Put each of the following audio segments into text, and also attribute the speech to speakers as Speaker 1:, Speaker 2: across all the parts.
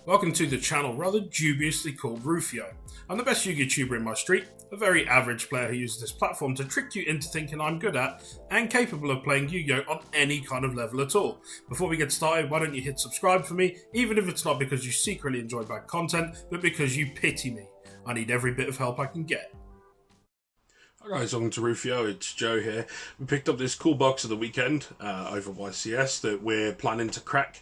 Speaker 1: Welcome to the channel rather dubiously called Rufioh. I'm the best Yu-Gi-Oh tuber in my street, a very average player who uses this platform to trick you into thinking I'm good at and capable of playing Yu-Gi-Oh on any kind of level at all. Before we get started, why don't you hit subscribe for me, even if it's not because you secretly enjoy bad content, but because you pity me. I need every bit of help I can get.
Speaker 2: Hi guys, welcome to Rufioh, it's Joe here. We picked up this cool box of the weekend over YCS that we're planning to crack,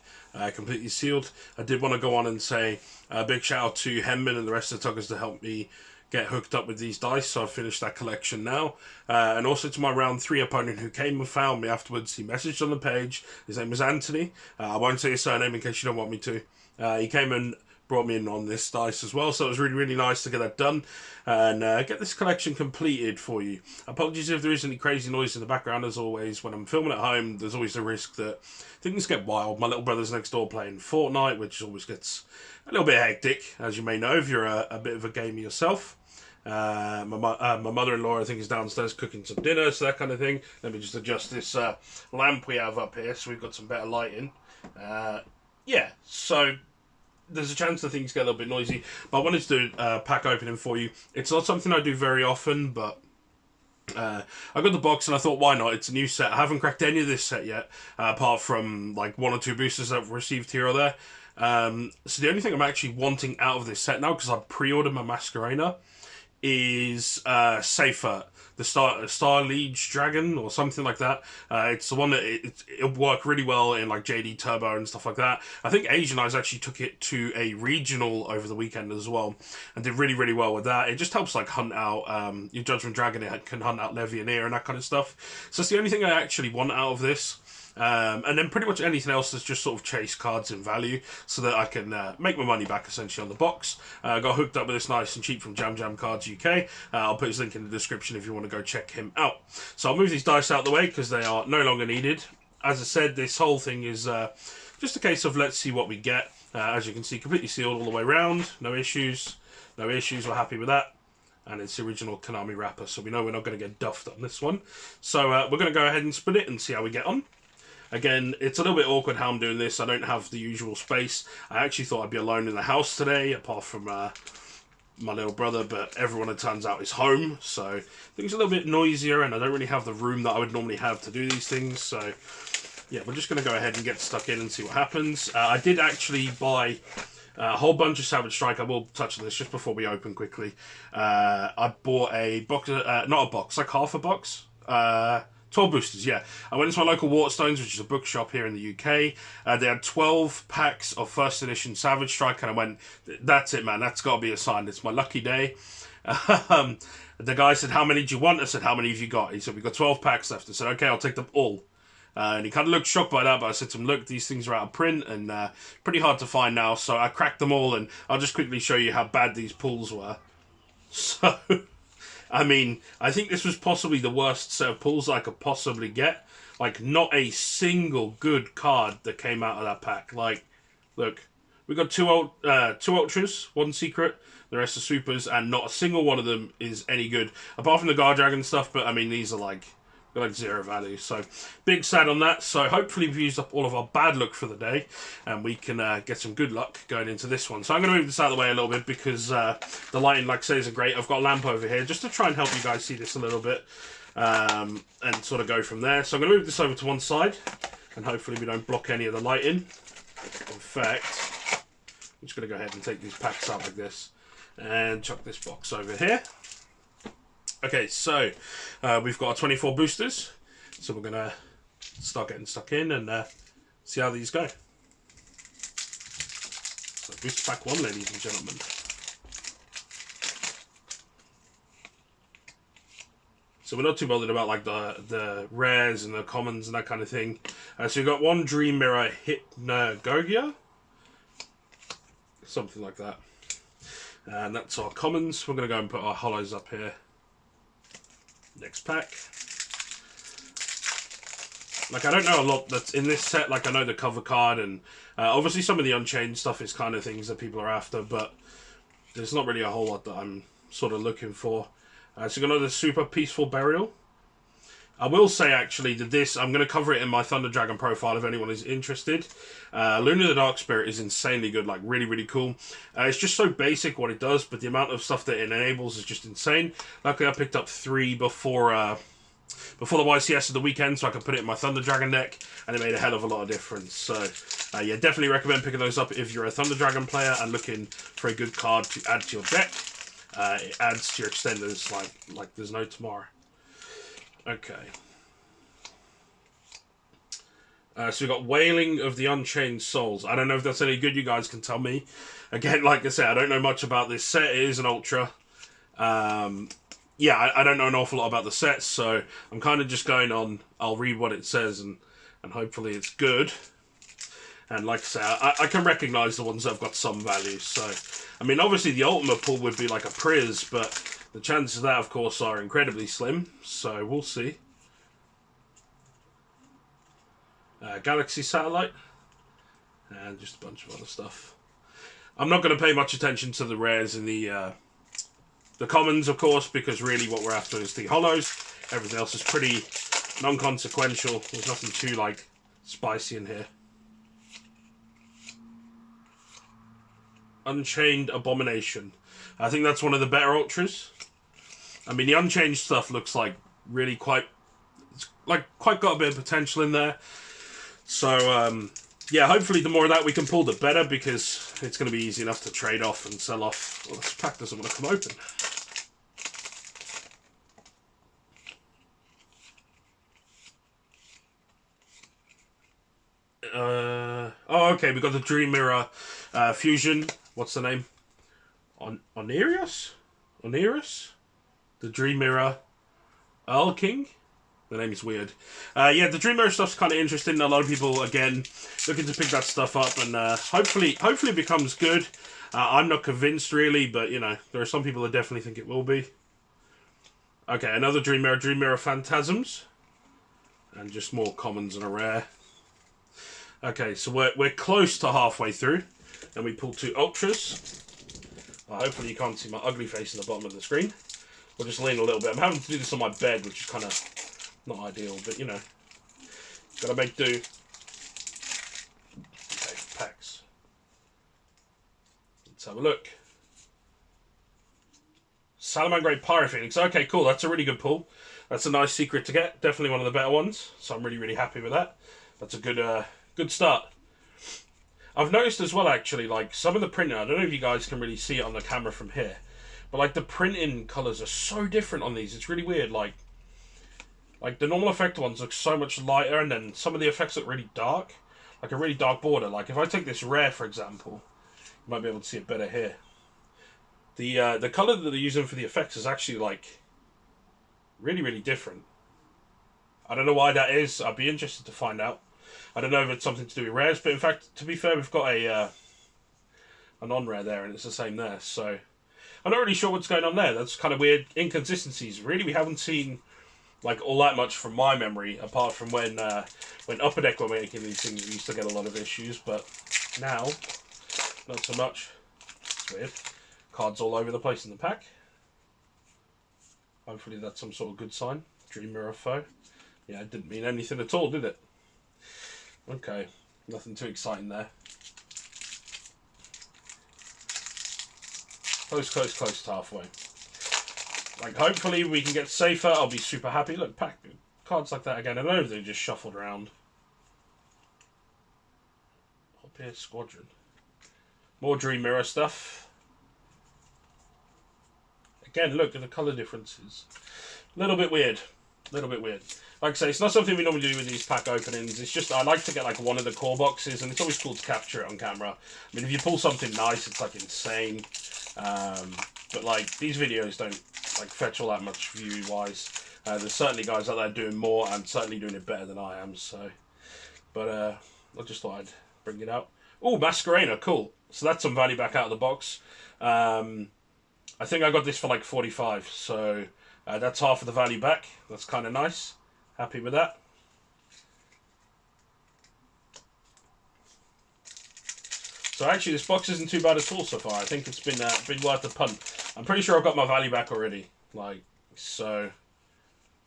Speaker 2: completely sealed. I did want to go on and say a big shout out to Henman and the rest of the tuggers to help me get hooked up with these dice, so I've finished that collection now. And also to my round 3 opponent who came and found me afterwards. He messaged on the page, his name was Anthony. I won't say his surname in case you don't want me to. He came and brought me in on this dice as well, so it was really nice to get that done and get this collection completed for you. Apologies if there is any crazy noise in the background. As always, when I'm filming at home, there's always the risk that things get wild. My little brother's next door playing Fortnite, which always gets a little bit hectic, as you may know if you're a bit of a gamer yourself. My mother-in-law, I think, is downstairs cooking some dinner, so that kind of thing. Let me just adjust this lamp we have up here so we've got some better lighting. Yeah, so there's a chance that things get a little bit noisy, but I wanted to do a pack opening for you. It's not something I do very often, but I got the box and I thought, why not? It's a new set. I haven't cracked any of this set yet, apart from like 1 or 2 boosters that I've received here or there. So the only thing I'm actually wanting out of this set now, because I pre-ordered my Masquerader, is Safer, the Star Liege Dragon or something like that. It's the one that it'll work really well in like JD Turbo and stuff like that. I think Asian Eyes actually took it to a regional over the weekend as well and did really well with that. It just helps like hunt out your Judgment Dragon. It can hunt out Levianeer and that kind of stuff. So it's the only thing I actually want out of this. And then pretty much anything else is just sort of chase cards in value so that I can make my money back essentially on the box. Got hooked up with this nice and cheap from Jam Cards UK. I'll put his link in the description if you want to go check him out. So I'll move these dice out of the way because they are no longer needed. As I said, this whole thing is just a case of let's see what we get. As you can see, completely sealed all the way around. No issues. We're happy with that. And it's the original Konami wrapper, so we know we're not going to get duffed on this one. So we're going to go ahead and spin it and see how we get on. Again, it's a little bit awkward how I'm doing this. I don't have the usual space. I actually thought I'd be alone in the house today, apart from my little brother, but everyone, it turns out, is home. So things are a little bit noisier, and I don't really have the room that I would normally have to do these things. So yeah, we're just going to go ahead and get stuck in and see what happens. I did actually buy a whole bunch of Savage Strike. I will touch on this just before we open quickly. I bought a box, not a box, like half a box. 12 boosters, yeah. I went into my local Waterstones, which is a bookshop here in the UK. They had 12 packs of first edition Savage Strike, and I went, that's it, man. That's got to be a sign. It's my lucky day. The guy said, how many do you want? I said, how many have you got? He said, we've got 12 packs left. I said, okay, I'll take them all. And he kind of looked shocked by that, but I said to him, look, these things are out of print and pretty hard to find now. So I cracked them all, and I'll just quickly show you how bad these pulls were. So I mean, I think this was possibly the worst set of pulls I could possibly get. Like, not a single good card that came out of that pack. Like, look, we got two Ultras, 1 Secret, the rest are Supers, and not a single one of them is any good. Apart from the Guard Dragon stuff, but I mean, these are like 0 value. So, big sad on that. So, hopefully we've used up all of our bad luck for the day, and we can get some good luck going into this one. So, I'm going to move this out of the way a little bit because the lighting, like I say, isn't great. I've got a lamp over here just to try and help you guys see this a little bit and sort of go from there. So, I'm going to move this over to one side, and hopefully we don't block any of the lighting. In fact, I'm just going to go ahead and take these packs out like this and chuck this box over here. Okay, so we've got our 24 boosters, so we're going to start getting stuck in and see how these go. So booster pack 1, ladies and gentlemen. So we're not too bothered about like the rares and the commons and that kind of thing. So we've got 1 Dream Mirror Hypnagogia, something like that. And that's our commons. We're going to go and put our hollows up here. Next pack. Like, I don't know a lot that's in this set. Like, I know the cover card and obviously some of the Unchained stuff is kind of things that people are after, but there's not really a whole lot that I'm sort of looking for. So we've got another Super Peaceful Burial. I will say, actually, that this, I'm going to cover it in my Thunder Dragon profile if anyone is interested. Luna the Dark Spirit is insanely good, like, really, really cool. It's just so basic what it does, but the amount of stuff that it enables is just insane. Luckily, I picked up 3 before the YCS of the weekend, so I could put it in my Thunder Dragon deck, and it made a hell of a lot of difference. So, yeah, definitely recommend picking those up if you're a Thunder Dragon player and looking for a good card to add to your deck. It adds to your extenders like there's no tomorrow. Okay. So we've got Wailing of the Unchained Souls. I don't know if that's any good. You guys can tell me. Again, like I said, I don't know much about this set. It is an Ultra. Yeah, I don't know an awful lot about the sets, so I'm kind of just going on. I'll read what it says, and hopefully it's good. And like I say, I can recognise the ones that have got some value. So, I mean, obviously the ultimate pull would be like a Priz, but the chances of that, of course, are incredibly slim. So we'll see. Galaxy Satellite, and just a bunch of other stuff. I'm not going to pay much attention to the rares and the commons, of course, because really what we're after is the holos. Everything else is pretty non-consequential. There's nothing too, like, spicy in here. Unchained Abomination. I think that's one of the better Ultras. I mean, the Unchained stuff looks like really quite got a bit of potential in there. So, yeah, hopefully the more of that we can pull, the better, because it's going to be easy enough to trade off and sell off. Well, this pack doesn't want to come open. Oh, okay, we got the Dream Mirror Fusion. What's the name? Onirius? The Dream Mirror Earl King? The name is weird. Yeah, the Dream Mirror stuff's kind of interesting. A lot of people, again, looking to pick that stuff up, and hopefully it becomes good. I'm not convinced, really, but, you know, there are some people that definitely think it will be. Okay, another Dream Mirror Phantasms. And just more commons and a rare. Okay, so we're close to halfway through, and we pulled 2 Ultras. Hopefully you can't see my ugly face in the bottom of the screen. We'll just lean a little bit. I'm having to do this on my bed, which is kind of not ideal, but, you know, gotta make do. Okay, packs. Let's have a look. Salamangreat Pyrophoenix. Okay, cool. That's a really good pull. That's a nice secret to get. Definitely one of the better ones. So I'm really, really happy with that. That's a good start. I've noticed as well, actually, like, some of the printing, I don't know if you guys can really see it on the camera from here, but, like, the printing colours are so different on these. It's really weird. Like the normal effect ones look so much lighter, and then some of the effects look really dark. Like a really dark border. Like, if I take this rare, for example, you might be able to see it better here. The colour that they're using for the effects is actually, like, really, really different. I don't know why that is. I'd be interested to find out. I don't know if it's something to do with rares, but in fact, to be fair, we've got a non-rare there, and it's the same there. So I'm not really sure what's going on there. That's kind of weird. Inconsistencies. Really, we haven't seen, like, all that much from my memory, apart from when Upper Deck were making these things, we used to get a lot of issues, but now, not so much. It's weird. Cards all over the place in the pack. Hopefully that's some sort of good sign. Dream Mirror Foe. Yeah, it didn't mean anything at all, did it? Okay, nothing too exciting there. Close to halfway. Like, hopefully we can get safer. I'll be super happy. Look, pack cards like that again. I don't know if they just shuffled around. Up here, Squadron. More Dream Mirror stuff. Again, look at the colour differences. A little bit weird. Like I say, it's not something we normally do with these pack openings. It's just, I like to get, like, one of the core boxes, and it's always cool to capture it on camera. I mean, if you pull something nice, it's, like, insane. But, like, these videos don't, like, fetch all that much view-wise. There's certainly guys out there doing more, and certainly doing it better than I am, so. But, I just thought I'd bring it out. Oh, Masquerena, cool. So that's some value back out of the box. I think I got this for, like, 45, so that's half of the value back. That's kind of nice. Happy with that. So actually, this box isn't too bad at all so far. I think it's been worth the punt. I'm pretty sure I've got my value back already. Like, so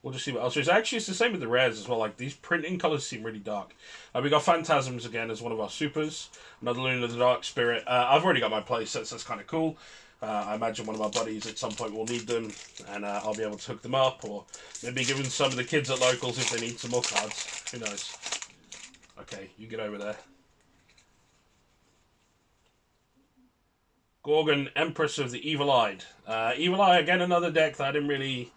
Speaker 2: We'll just see what else. Actually, it's the same with the rares as well. Like, these printing colours seem really dark. We got Phantasms again as one of our supers. Another Luna the Dark Spirit. I've already got my play sets. That's kind of cool. I imagine one of my buddies at some point will need them, and I'll be able to hook them up, or maybe give them some of the kids at locals if they need some more cards. Who knows? Okay, you get over there. Gorgon, Empress of the Evil-Eyed. Evil-Eye, again, another deck that I didn't really...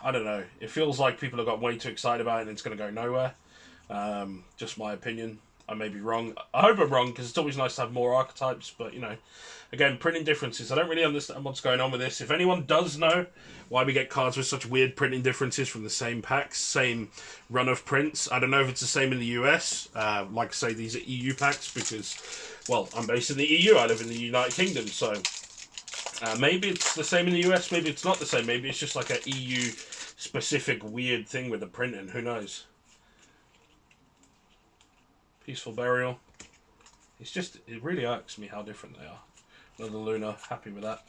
Speaker 2: I don't know. It feels like people have got way too excited about it and it's going to go nowhere. Just my opinion. I may be wrong. I hope I'm wrong, because it's always nice to have more archetypes, but, you know, again, printing differences. I don't really understand what's going on with this. If anyone does know why we get cards with such weird printing differences from the same packs, same run of prints, I don't know if it's the same in the US. Like I say, these are EU packs because, well, I'm based in the EU. I live in the United Kingdom, so maybe it's the same in the US, maybe it's not the same. Maybe it's just like an EU-specific weird thing with the printing. Who knows? Peaceful Burial. It's just, it really irks me how different they are. Another Luna, happy with that.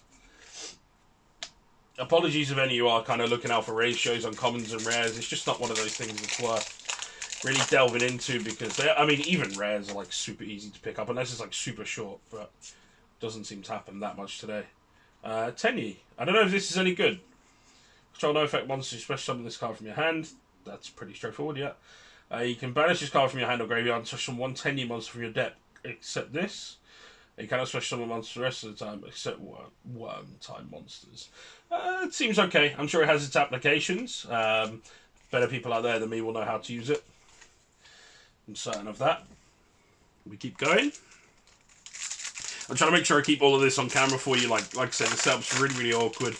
Speaker 2: Apologies if any of you are kind of looking out for ratios on commons and rares. It's just not one of those things that's worth really delving into, because they, I mean, even rares are like super easy to pick up, unless it's like super short, but doesn't seem to happen that much today. Tenyi. I don't know if this is any good. Control no effect monster, special summon this card from your hand. That's pretty straightforward, yeah. You can banish this card from your hand or graveyard and special summon one Tenyi monster from your deck, except this. You cannot special summon monsters the rest of the time, except one-time monsters. It seems okay. I'm sure it has its applications. Better people out there than me will know how to use it. I'm certain of that. We keep going. I'm trying to make sure I keep all of this on camera for you. Like I said, the setup's really, really awkward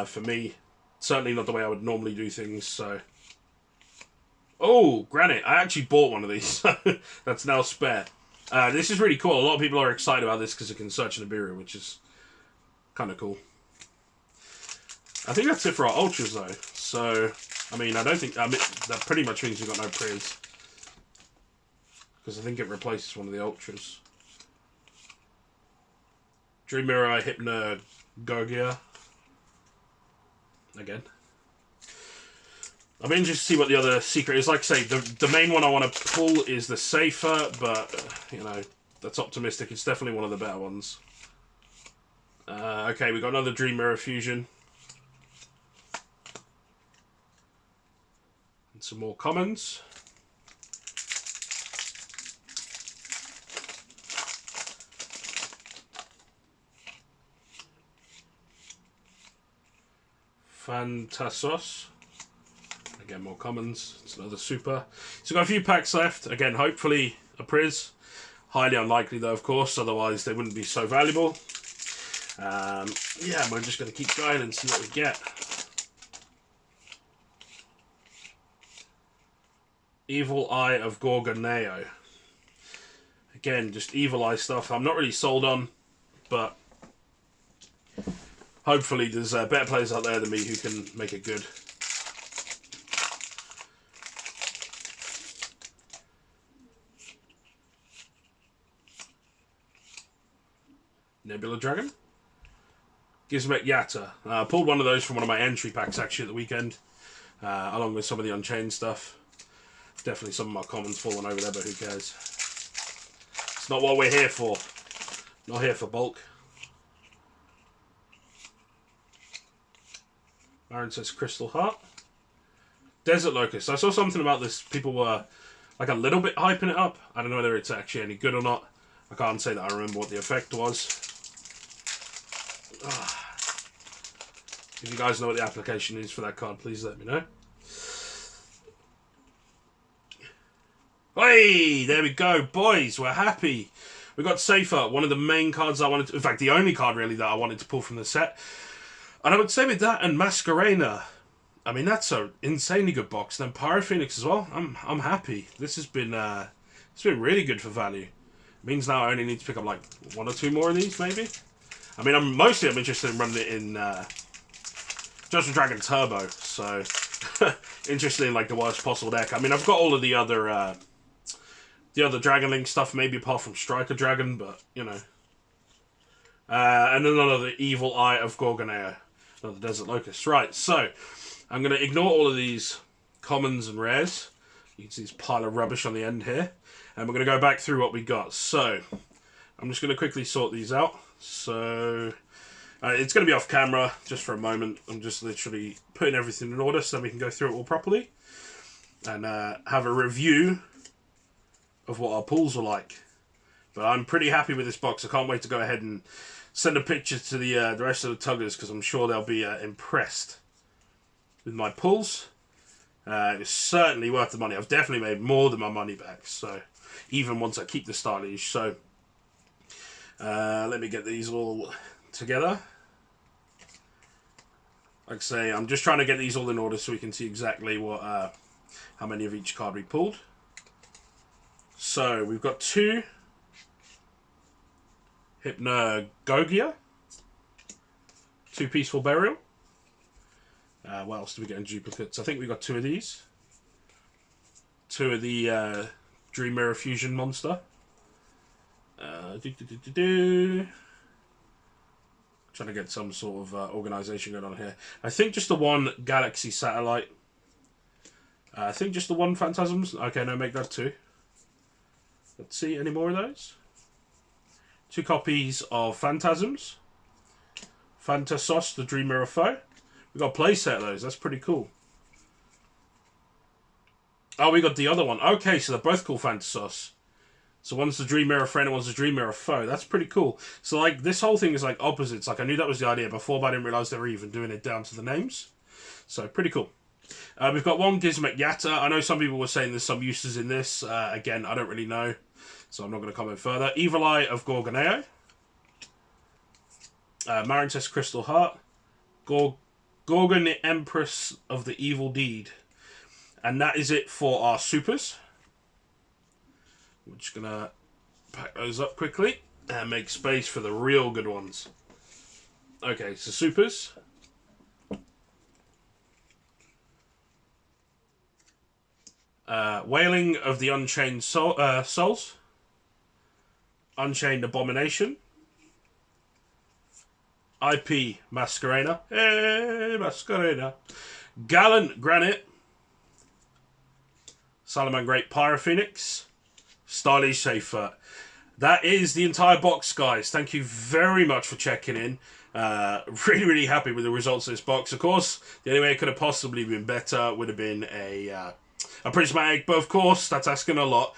Speaker 2: for me. Certainly not the way I would normally do things, so... Oh, Granite. I actually bought one of these. That's now spare. This is really cool. A lot of people are excited about this because it can search Nibiru, which is kind of cool. I think that's it for our Ultras, though. So, I mean, I don't think... I mean, that pretty much means we've got no Priz. Because I think it replaces one of the Ultras. Dream Mirror, Hypno, Gogia. Again. I'm interested to see what the other secret is. Like I say, the main one I want to pull is the safer, but, you know, that's optimistic. It's definitely one of the better ones. Okay, we got another Dream Mirror Fusion. And some more commons. Phantasos. Again, more commons. It's another super. So we've got a few packs left. Again, hopefully a Priz. Highly unlikely, though, of course. Otherwise, they wouldn't be so valuable. Yeah, we're just going to keep going and see what we get. Evil Eye of Gorgoneo. Again, just Evil Eye stuff I'm not really sold on, but hopefully there's better players out there than me who can make it good. Nebula Dragon. Gizmek Yatta. Pulled one of those from one of my entry packs actually at the weekend, along with some of the Unchained stuff. Definitely some of my commons falling over there, but who cares? It's not what we're here for. Not here for bulk. Aaron says Crystal Heart. Desert Locust. I saw something about this. People were like a little bit hyping it up. I don't know whether it's actually any good or not. I can't say that I remember what the effect was. If you guys know what the application is for that card, please let me know. Hey, there we go, boys. We're happy. We got Safer, one of the main cards I wanted to... In fact, the only card, really, that I wanted to pull from the set. And I would say with that and Masquerena, I mean, that's an insanely good box. Then Pyro Phoenix as well. I'm happy. This has been... it's been really good for value. It means now I only need to pick up, like, one or two more of these, maybe? I mean, I'm interested in running it in Judgment Dragon Turbo, so interested in like the worst possible deck. I mean, I've got all of the other Dragon Link stuff, maybe apart from Striker Dragon, but you know. And then another Evil Eye of Gorgoneo, another Desert Locust. Right, so I'm going to ignore all of these commons and rares. You can see this pile of rubbish on the end here. And we're going to go back through what we got. So, I'm just going to quickly sort these out. So, it's going to be off camera just for a moment. I'm just literally putting everything in order so we can go through it all properly. And have a review of what our pulls are like. But I'm pretty happy with this box. I can't wait to go ahead and send a picture to the rest of the tuggers, because I'm sure they'll be impressed with my pulls. It was certainly worth the money. I've definitely made more than my money back. So even once I keep the stylish. So let me get these all together. Like I say, I'm just trying to get these all in order so we can see exactly what how many of each card we pulled. So we've got 2 Hypnagogia, 2 Peaceful Burial. What else do we get in duplicates? I think we got 2 of these. 2 of the Dream Mirror Fusion monster. Trying to get some sort of organisation going on here. I think just the 1 Galaxy Satellite. I think just the 1 Phantasms. Okay, no, make that 2. Let's see, any more of those? 2 copies of Phantasms. Phantasos, the Dream Mirror Foe. We got a playset of those. That's pretty cool. Oh, we got the other one. Okay, so they're both called Phantasos. So one's the Dream Mirror Friend and one's the Dream Mirror Foe. That's pretty cool. So, like, this whole thing is like opposites. Like, I knew that was the idea before, but I didn't realise they were even doing it down to the names. So, pretty cool. We've got 1 Gizmek Yatta. I know some people were saying there's some uses in this. Again, I don't really know, so I'm not going to comment further. Evil Eye of Gorgoneo. Marantess Crystal Heart. Gorgon, the Empress of the Evil Deed. And that is it for our supers. We're just going to pack those up quickly and make space for the real good ones. Okay, so supers. Wailing of the Unchained Souls. Unchained Abomination. IP Masquerena. Hey, Masquerena. Gallant Granite. Salaman Great Pyrophoenix. Stylish Safer. That is the entire box, guys. Thank you very much for checking in. Really, really happy with the results of this box. Of course, the only way it could have possibly been better would have been a Prismatic, but of course, that's asking a lot.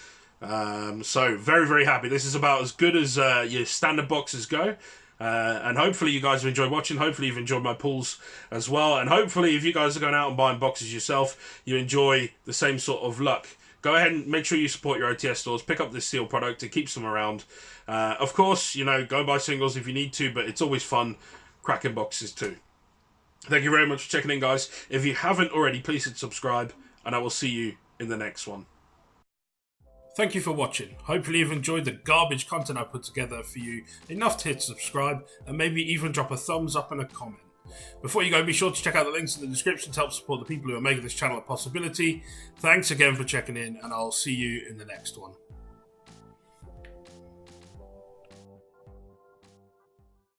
Speaker 2: So, very, very happy. This is about as good as your standard boxes go. And hopefully you guys have enjoyed watching. Hopefully you've enjoyed my pulls as well. And hopefully if you guys are going out and buying boxes yourself, you enjoy the same sort of luck. Go ahead and make sure you support your OTS stores. Pick up this sealed product. It keeps them around. Of course, you know, go buy singles if you need to, but it's always fun cracking boxes too. Thank you very much for checking in, guys. If you haven't already, please hit subscribe, and I will see you in the next one.
Speaker 1: Thank you for watching. Hopefully you've enjoyed the garbage content I put together for you enough to hit subscribe and maybe even drop a thumbs up and a comment. Before you go, be sure to check out the links in the description to help support the people who are making this channel a possibility. Thanks again for checking in, and I'll see you in the next one.